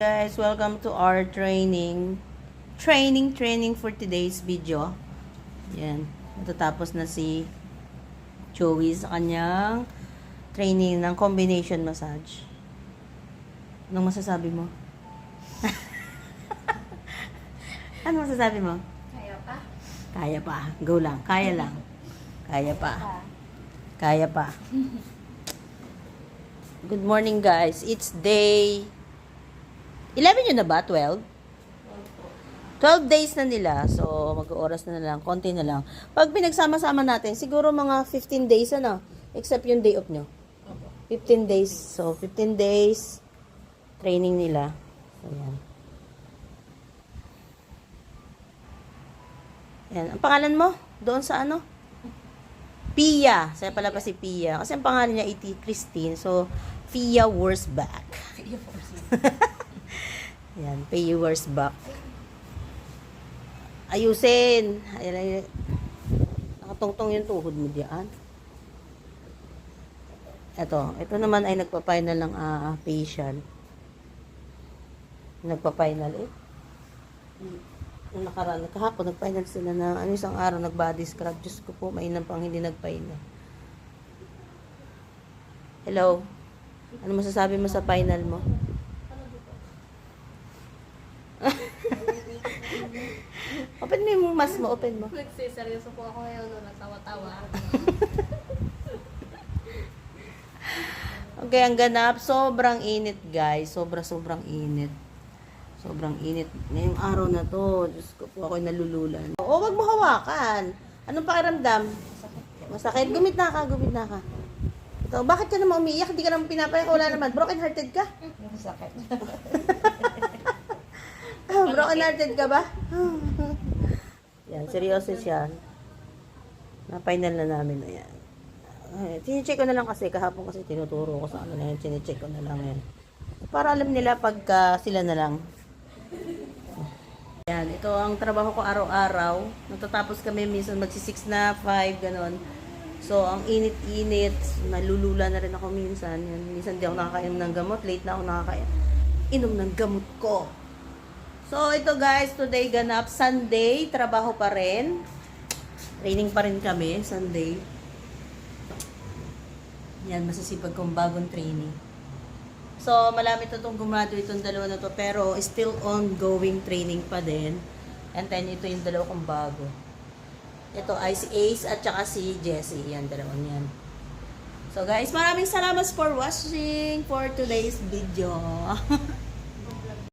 Guys, welcome to our training for today's video. Yan, matatapos na si Joey sa kanyang training ng combination massage. Anong masasabi mo? Ano masasabi mo? Kaya pa? Kaya pa. Go lang. Kaya lang. Kaya pa. Kaya pa. Good morning guys. It's day 11 yun na ba? 12? 12 days na nila. So, mag-oras na lang. Konti na lang. Pag pinagsama-sama natin, siguro mga 15 days ano? Except yung day off nyo. 15 days. So, 15 days training nila. So, yan. Yan. Ang pangalan mo? Doon sa ano? Pia. Saya pala pa si Pia. Kasi ang pangalan niya iti Christine. So, Pia Wurzbach. Yan, pay yours back. Ayusin. Ayan, nakatungtong yung tuhod mo diyan. Ito naman ay nagpa-final ng facial. Nagpa-final Nung nakaraan, kahapon, nag-final sila na isang araw, nag-body scrub. Diyos ko po, mainam pang hindi nag-final. Hello? Ano masasabi mo sa final mo? Open mo yung mask mo, open mo. Nagsiseryoso po ako ngayon, no? Nagtawa-tawa. Okay, ang ganap, sobrang init guys. Sobrang init. Sobrang init. Ngayong araw na to, Diyos ko po, ako'y nalululan. Oo, wag mo hawakan. Anong pakiramdam? Masakit? Gumit na ka. Ito, bakit ka naman umiiyak? Hindi ka naman pinapayak. Wala naman. Broken hearted ka? Masakit. Broken hearted ka ba? Yan, seryoso siya. Na-final na namin. Ayan. Tine-check ko na lang kasi kahapon kasi tinuturo ko sa ano na yan. Tine-check ko na lang yan. Para alam nila pagka sila na lang. Yan, ito ang trabaho ko araw-araw. Natatapos kami minsan magsi-6 na 5, ganon. So, ang init-init. Nalulula na rin ako minsan. Yan, minsan di ako nakakainom ng gamot. Late na ako nakakainom ng gamot ko. So, ito guys, today ganap Sunday, trabaho pa rin. Training pa rin kami, Sunday. Yan, masisipag kong bagong training. So, malapit na itong gumraduate itong dalawa na to, pero still ongoing training pa din. And then, ito yung dalawa kong bago. Ito ay si Ace at saka si Jessie. Yan, dalawang yan. So, guys, maraming salamat for watching for today's video.